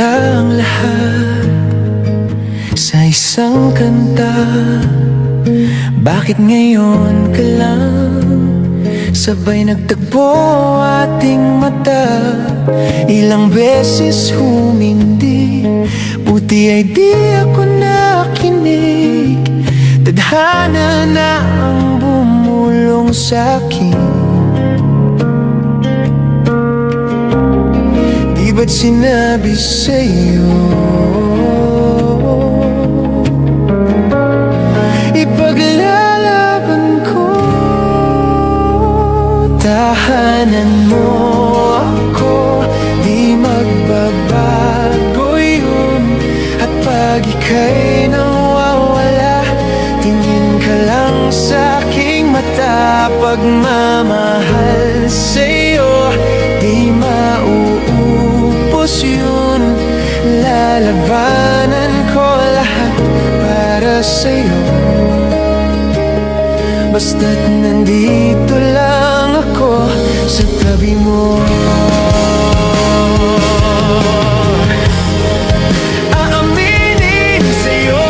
kita ang lahat sa isang kanta. Bakit ngayon ka lang sabay nagtagpo ating mata? Ilang beses humindi, buti ay di ako nakinig. Tadhana na ang bumulong sa'kin. Di ba't sinabi sa'yo ipaglalaban ko? Tahanan mo ako, di magbabago yun. At pag ika'y nawawala, tingin ka lang sa aking mata. Pagmamahal sa'yo, di mauubos yun. Lalabanan ko lahat para sa'yo, basta't nandito lang ako sa tabi mo. Aaminin sa'yo,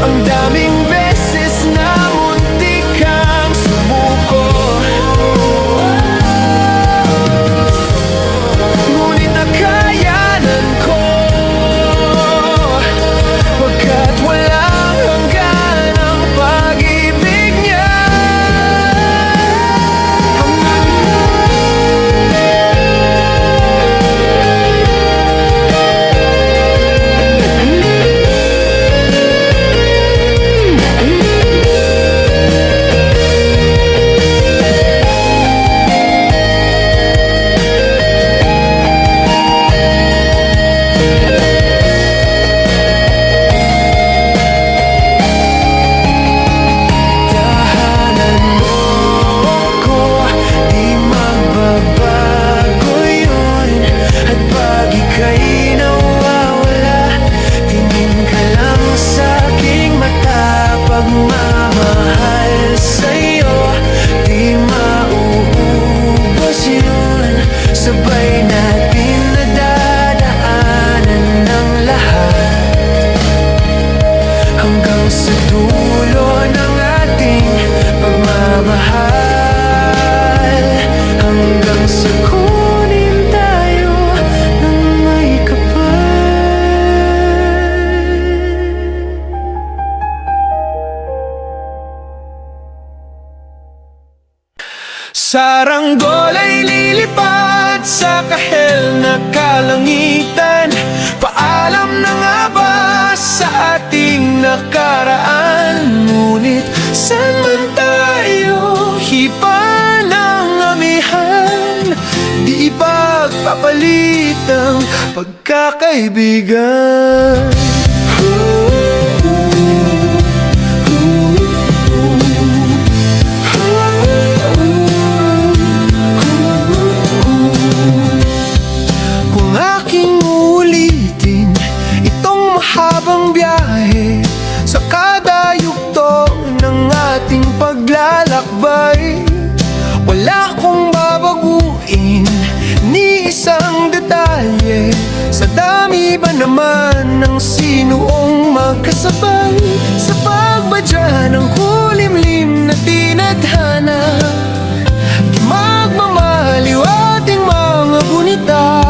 ang daming beses na muntik kang sumuko. Ngunit nakayanan ko, pagkat walang hanggan ang pag-ibig niya. Pagmamahal sa'yo, di mauubos yun. Sabay natin nadadaanan ng lahat, hanggang sa dulo ng ating pagmamahal. Hanggang sa kunin tayo ng may kapal. Saranggol ay lilipad sa kahel na kalangitan. Paalam na nga ba sa ating nakaraan? Ngunit saan man tayo hipa ng amihan, di ipagpapalit ang pagkakaibigan. Habang biyahe sa kada yugto ng ating paglalakbay, wala akong babaguin ni isang detalye. Sa dami ba naman ng sinuong magkasabay sa pagbadya ng kulimlim na tinadhana, di magmamaliw ating mga gunita.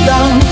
Ang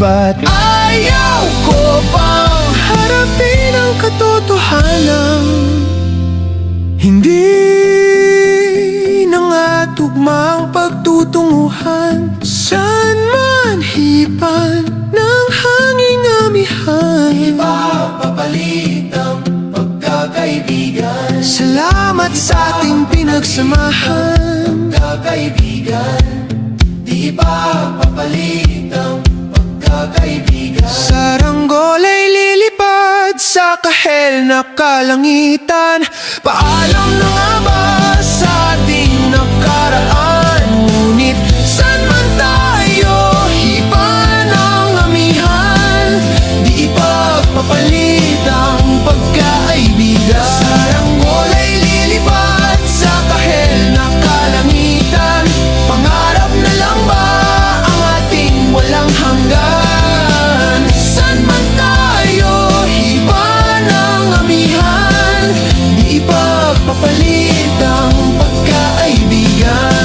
Ba't ayaw ko pang harapin ang katotohanan? Hindi na nga tugmang pagtutunguhan. Saan man hipan ng hanging amihan, di ba papalit ang pagkakaibigan? Salamat sa ating pinagsamahan, pagkakaibigan. Di ba papalit ang pagkakaibigan? Saranggol ay lilipad sa kahel na kalangitan. Paalam na nga ba sa ating nakaraan? Ngunit saan man tayo hipan ang amihan, di ipagpapalit ang pagkaibigan. Saranggol ay lilipad sa kahel na kalangitan. Pangarap na lang ba ang ating walang hanggan? Saan man tayo hipan ang amihan, di ipagpapalit ang pagkaibigan.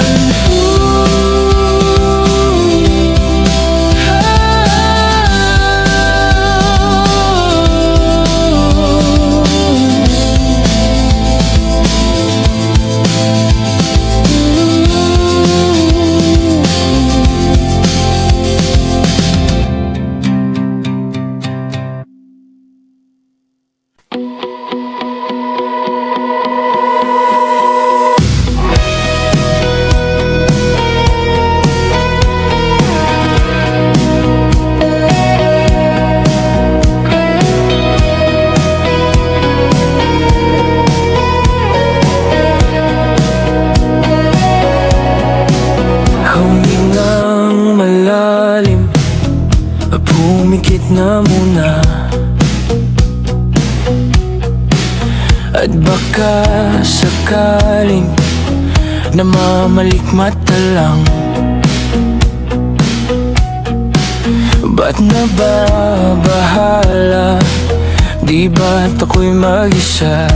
Humingang malalim, pumikit na muna. At baka sakaling namamalikmata lang. Ba't nababahala? Di ba't ako'y mag-isa?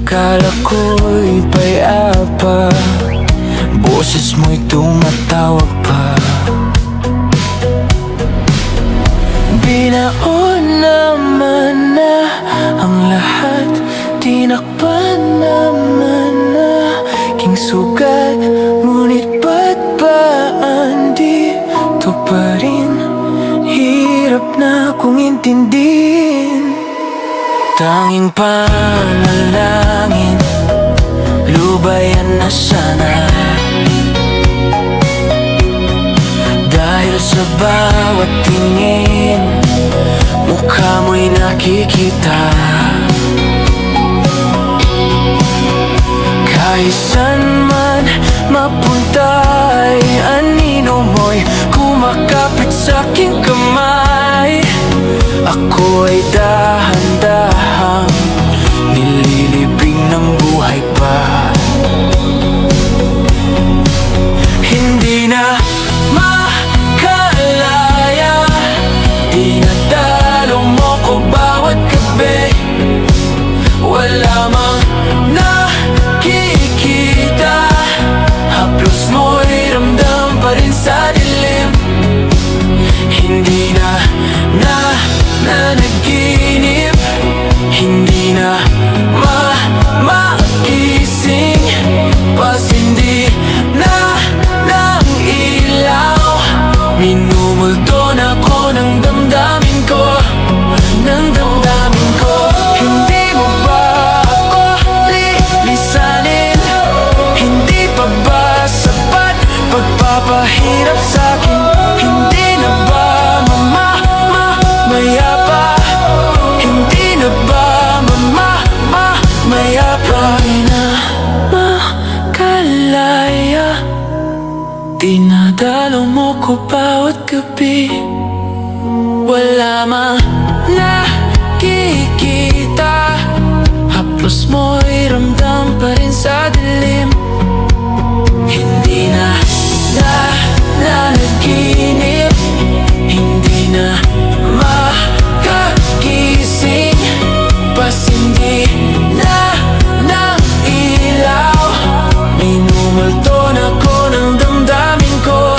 Kala ko'y payapa, boses mo'y tumatawag pa. Binaon naman na ang lahat, tinakpan naman na king sugat. Ngunit ba't ba andito pa rin? Hirap na kong intindihin. Tanging panalangin, lubayan na sana. Dahil sa bawat tingin, mukha mo'y nakikita. Kahit saan man mapunta'y anino mo'y kumakapit sa'king kamay. Ako ay dahan-dahang nililibing ng buhay pa. Hindi na makalaya, dinadalo mo ko bawat gabi. Wala mang nakikita, haplos mo'y ramdam pa rin sa dilim. Hindi na nanaginip, hindi na makising, pasindi na ng ilaw. Minumulto na ko ng damdamin ko, ng damdamin ko. Hindi mo ba ako lilisanin? Hindi pa ba sapat pagpapahirap sa'kin? Hindi na ba mayapa? Hindi na ba mayapa? Hindi na makalaya, dinadalo mo ko bawat gabi. Wala mang nakikita, haplos mo'y ramdam pa rin sa dilim. Hindi na nanaginip, hindi na makakising, pasindi na ng ilaw. Minumulto na ko ng damdamin ko,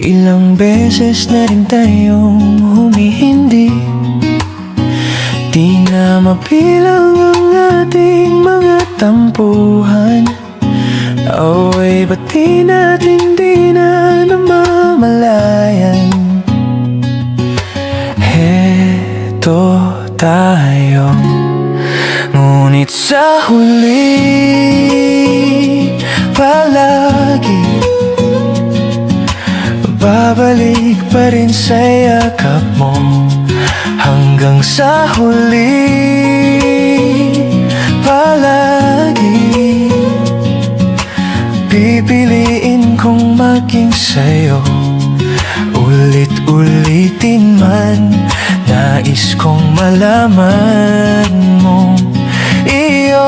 Ilang beses na rin tayong humihindi, di na mapilang ang ating mga tampuhan. Away ba't di natin di na namamalayan? Heto tayo, ngunit sa huli palagi babalik pa rin sa yakap mo. Hanggang sa huli palagi pipiliin kong maging sa'yo. Ulit-ulitin man, nais kong malaman mo iyo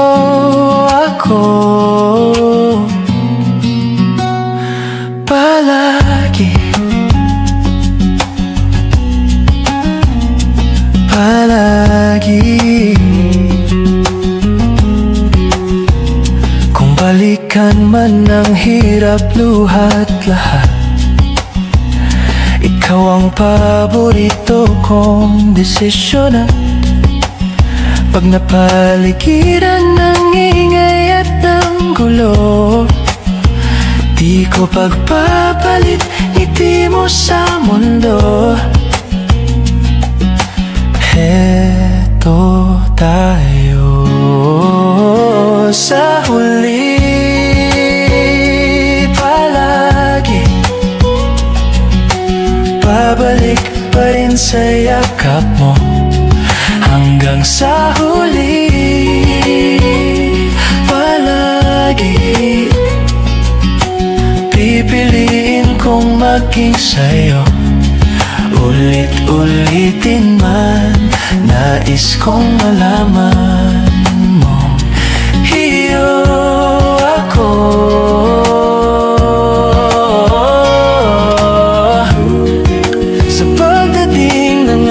ako palagi. Palagi. Kung balikan man ang hirap, luha't lahat, ikaw ang paborito kong desisyon. At pag napaligiran ng ingay at ng gulo, di ko pagpapalit ngiti mo sa mundo. Heto tayo sa huli palagi, babalik pa rin sa yakap mo. Hanggang sa huli palagi pipiliin kong maging sa'yo. Ulit-ulitin man, nais kong malaman mo iyo ako sa pagdating ng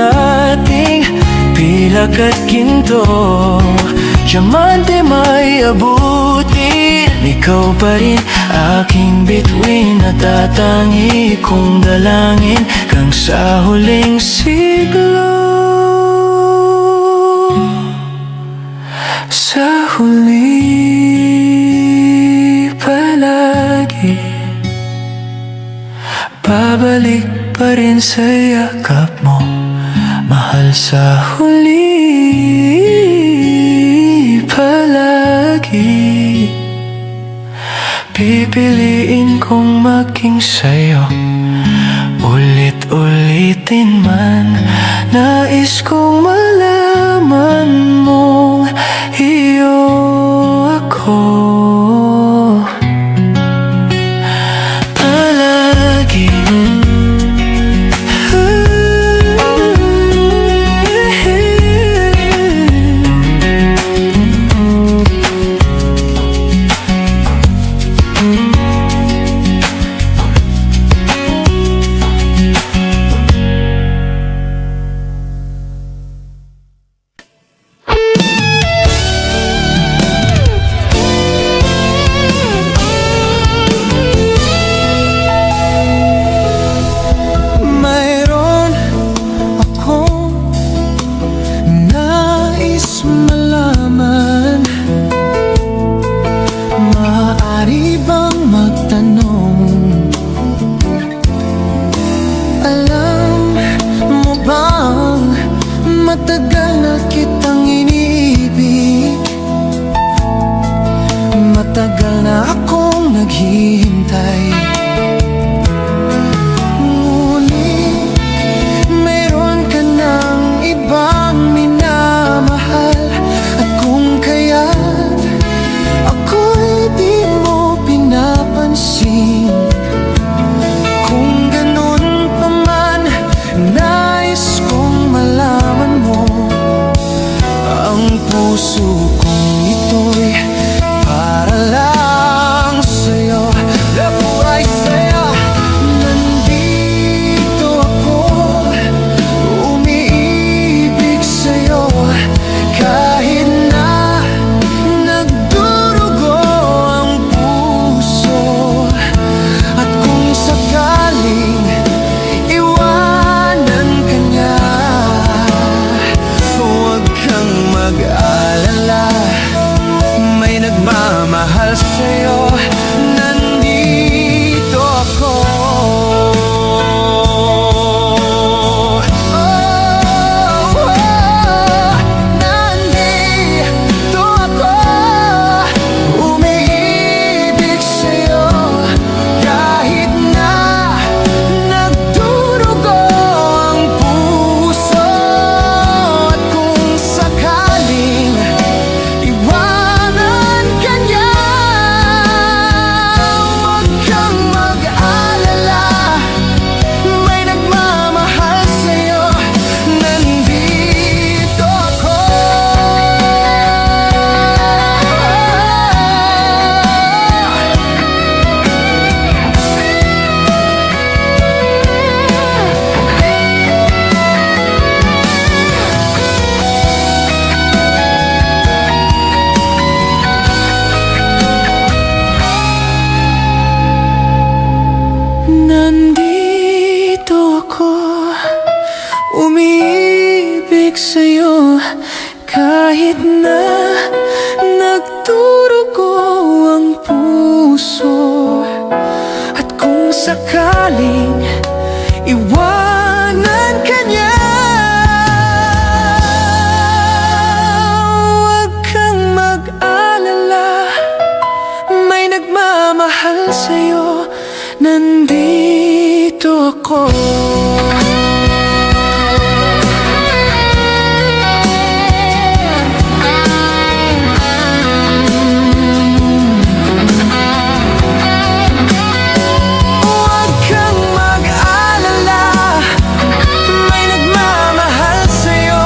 ating pilak at ginto. Diamante may abutin, ikaw pa rin aking bituin at tatangi kong dalangin hanggang sa huling siglo. Sa huli palagi babalik pa rin sa yakap mo, mahal. Sa huli palagi pipiliin kong maging sa'yo. Ulit-ulitin man, nais kong malaman mong iyo ako palagi. Matagal na kitang iniibig, matagal na akong naghihintay. Ngunit meron ka ng ibang minamahal, at kung kaya't ako'y di mo pinapansin. Kung ganun pa man, nais kong malaman mo ang puso kong ito'y para lang sa'yo. Nabuhay Nandito ako, umiibig sa'yo, kahit na nagdurugo ang puso. At kung sakaling iwanan ka niya, huwag kang mag-alala, may nagmamahal sa'yo, nandito ako. Huwag kang mag-alala, may nagmamahal sa'yo.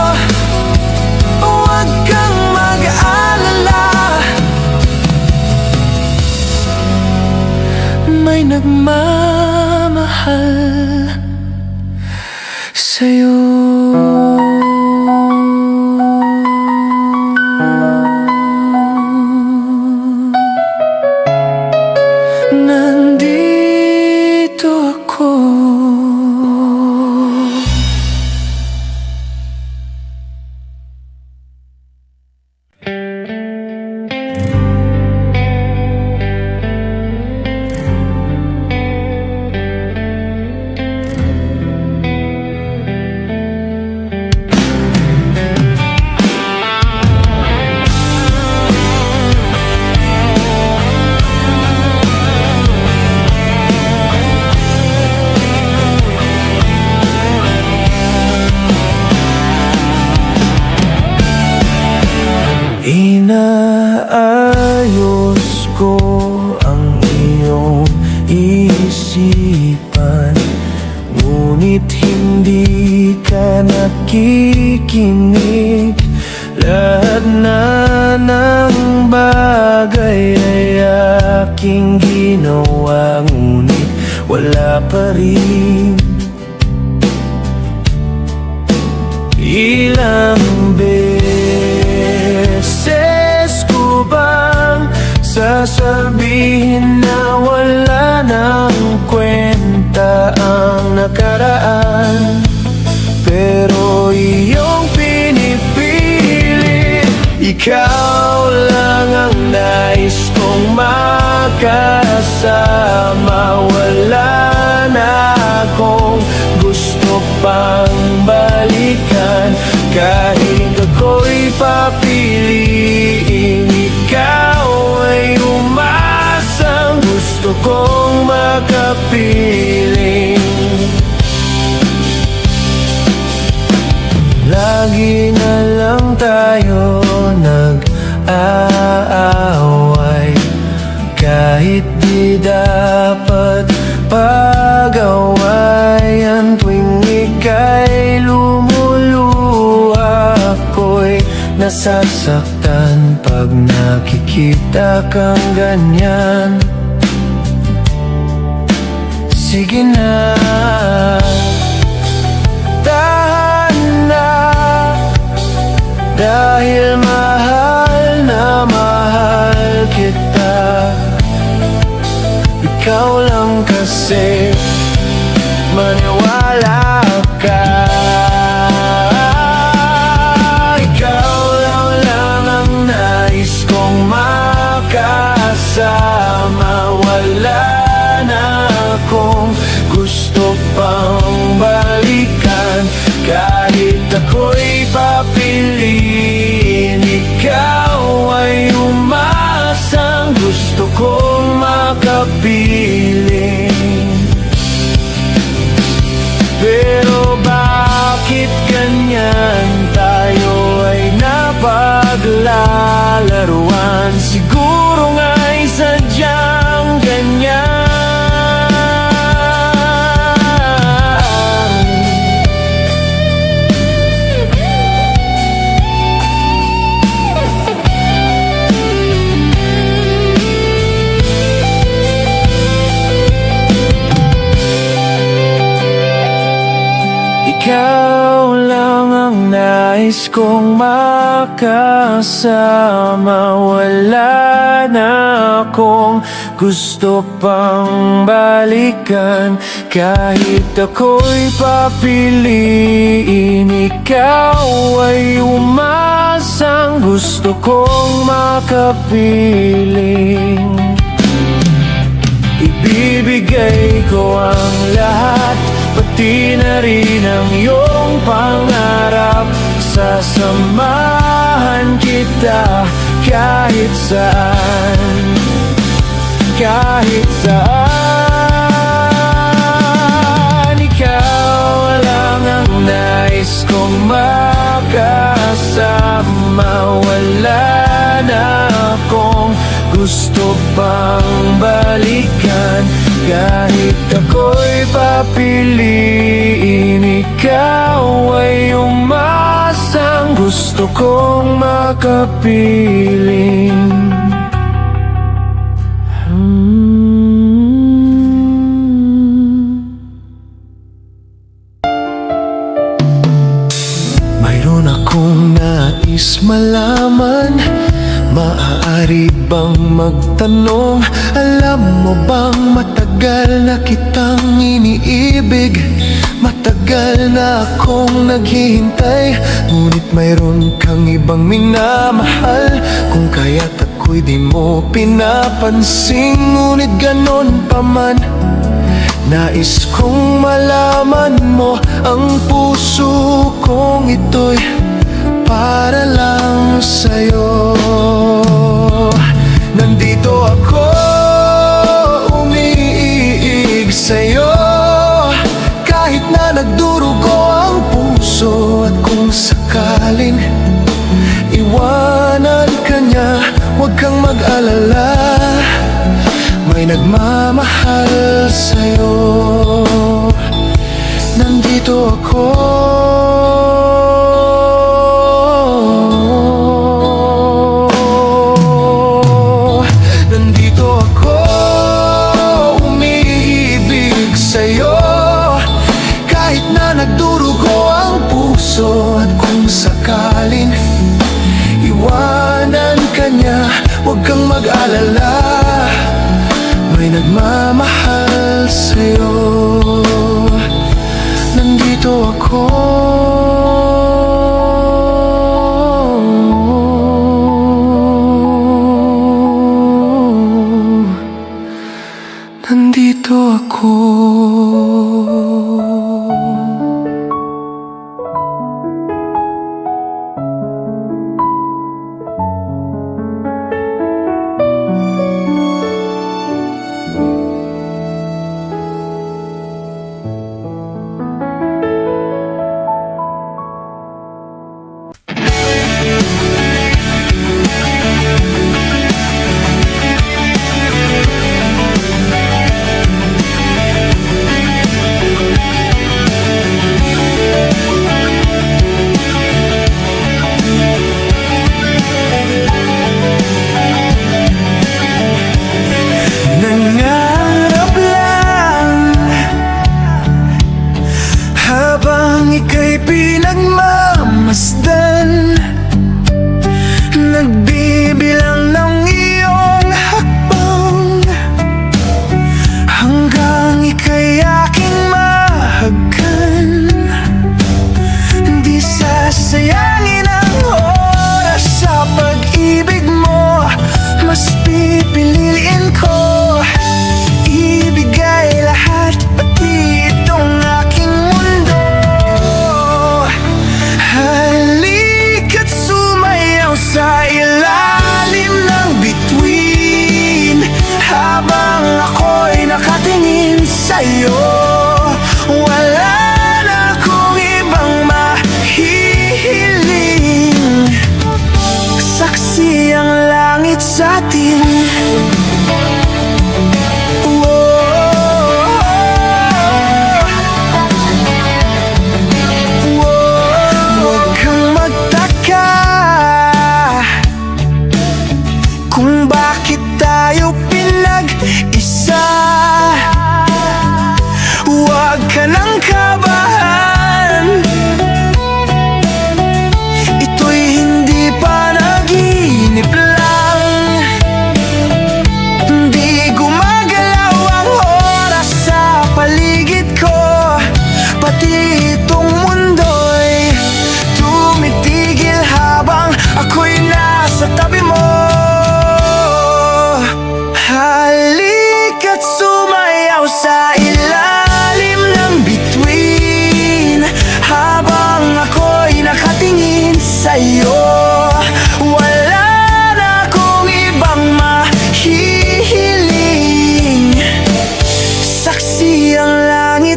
Huwag kang mag-alala, may nagmamahal sa'yo. Nandito ako. Inaayos ko ang iyong isipan, ngunit hindi ka nakikinig. Lahat na ng bagay ay aking ginawa, ngunit wala pa rin. Ilang beses ko bang sasabihin na wala nang kwenta ang nakaraan? Pero iyong pinipilit, ikaw lang ang nais kong makasama. Wala na akong gusto pang balikan, kahit ako'y papiliin. Ikaw ay umasang gusto kong makapiling. Lagi na lang tayo nag-aaway, kahit di dapat pag-awayan. Tuwing ika'y lumuluha, ako'y nasasaktan pag nakikita kang ganyan. Sige na, tahan na, dahil mahal na mahal kita. Ikaw lang kasi, maniwala ka. Ikaw lang ang nais kong makasama. Wala na akong gusto pang balikan, kahit ako'y papiliin. Ikaw ay umasang gusto kong makapiling. Pero bakit ganyan tayo ay napaglalaruan? Siguro nga'y sadyang ganyan. Ikaw lang ang nais kong makasama. Wala na akong gusto pang balikan. Kahit ako'y papiliin, ikaw ay umasang gusto kong makapiling. Ibibigay ko ang lahat, pati na rin ang iyong pangarap. Sasamahan kita kahit saan, kahit saan. Ikaw lang ang nais kong makasama. Wala na akong gusto pang balikan. Kahit ako'y papiliin, ikaw ay umasang gusto kong makapiling. Mayroon akong nais malaman. Maaari bang magtanong? Alam mo bang matagal na kitang iniibig? Matagal na akong naghihintay, ngunit mayroon kang ibang minamahal. Kung kaya't ako'y di mo pinapansin, ngunit ganon pa man, nais kong malaman mo ang puso kong ito'y para lang sa'yo. Nandito ako, umiiig sa'yo, kahit na nagdurugo ang puso. At kung sakaling iwanan ka niya, huwag kang mag-alala, may nagmamahal sa'yo. Nandito ako, at kung sakaling iwanan ka niya, huwag kang mag-alala, may nagmamahal sa'yo. Nandito ako, nandito ako.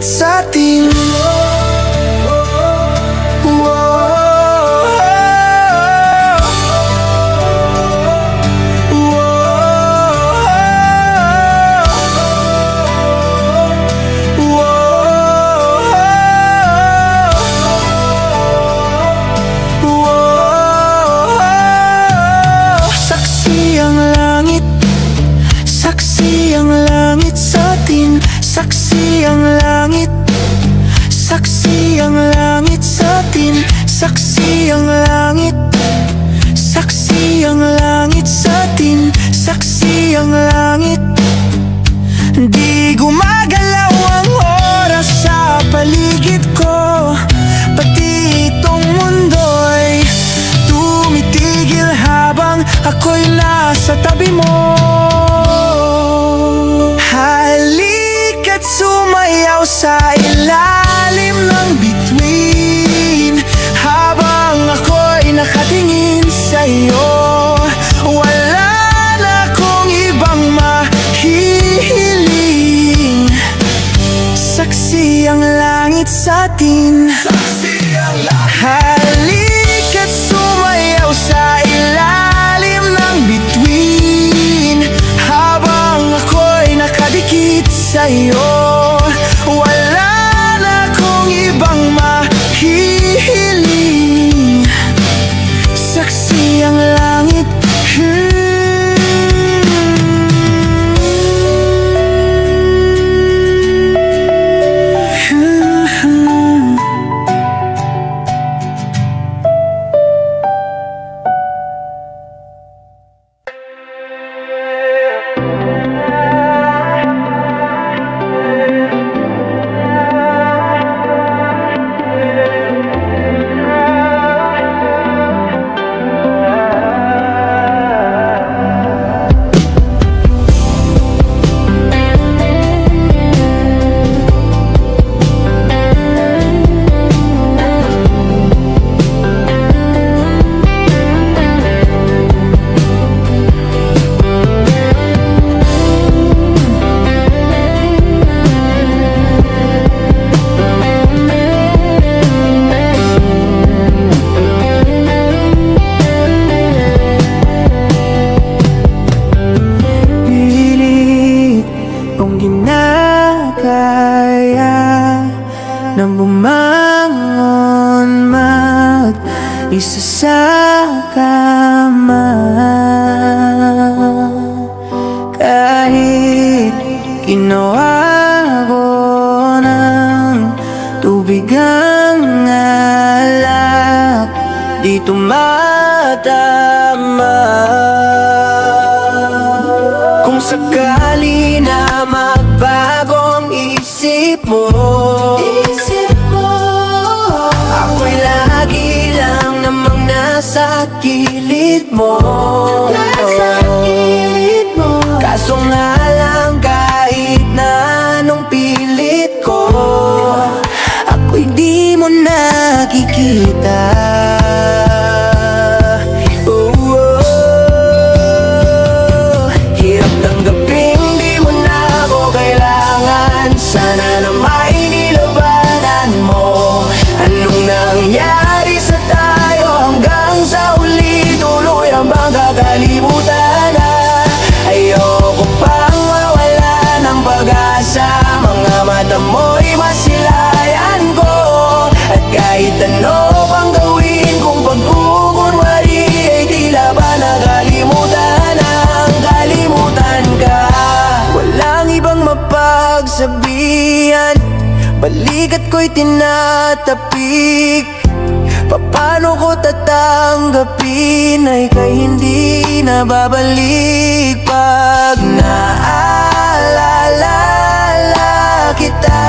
sa atin. Saksi ang langit, saksi ang langit sa atin. Saksi ang langit, saksi ang langit sa atin. Saksi ang langit, saksi ang langit sa atin. Saksi ang langit. Di gumagalaw ang oras sa paligid ko, pati itong mundo'y tumitigil habang ako'y nasa tabi mo. Halika't sumayaw sa ilalim ng bituin, habang ako'y nakatingin sa'yo. Wala na akong ibang mahihiling. Saksi ang langit sa atin. Halika't sumayaw sa ilalim ng bituin, habang ako'y nakadikit sa'yo. Wala na akong ibang mahihiling. Saksi ang langit. Nang bumangon mag-isa sa kama, kahit ginawa ko ng tubig ang alak, di tumatama. Kung sakali na magbago ang isip mo, ako'y lagi lang namang nasa gilid mo. Kaso nga lang kahit na anong pilit ko, ako'y di mo nakikita. Hirap tanggapin di mo na ako kailangan. Sana na may nilabanan mo. Anong nangyari sa tayo hanggang sa uli? Tuloy ang bang kakalimutan na? Ayoko pang mawala ng pag-asa. Mga mata mo'y masilayan ko, at kahit ano pang gawin kung pagkukunwari, ay tila ba nakalimutan ang kalimutan ka. Walang ibang mapagsabihan, balikat ko'y tinatapik. Paano ko tatanggapin ay kay hindi na babalik? Pag naalala kita,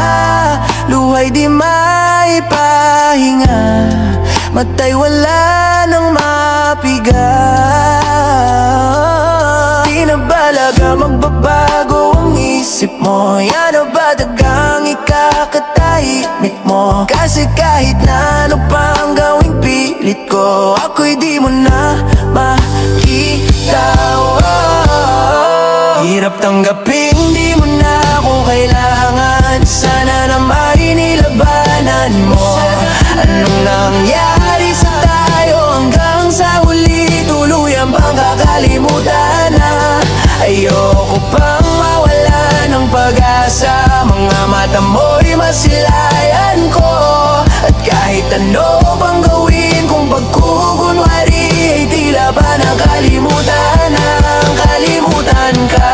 luhay di maipahinga, matay wala nang mapiga. Di na balaga magbabago ang isip mo, yan o ba dagang ikakatahimik mo? Kasi kahit na ano pang gawing pilit ko, ako'y di mo na makita. Hirap tanggapin di mo na ako kailangan. Sana naman Anong nangyari sa tayo hanggang sa huli tuluyan bang kakalimutan na? Ayoko pang mawala ng pag-asa, mga mata mo'y masilayan ko. At kahit ano pang gawin kung pagkukunwari ay tila ba nakalimutan na kalimutan ka.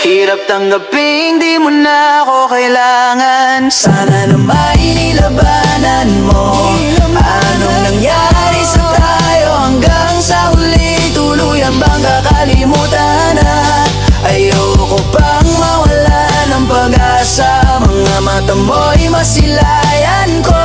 Hirap tanggaping di mo na ako kailangan. Sana na may nilabanan mo. Anong nangyari sa tayo hanggang sa huli tuluyan bang kakalimutan na? Ayoko pang mawala ng pag-asa, mga mata mo'y masilayan ko.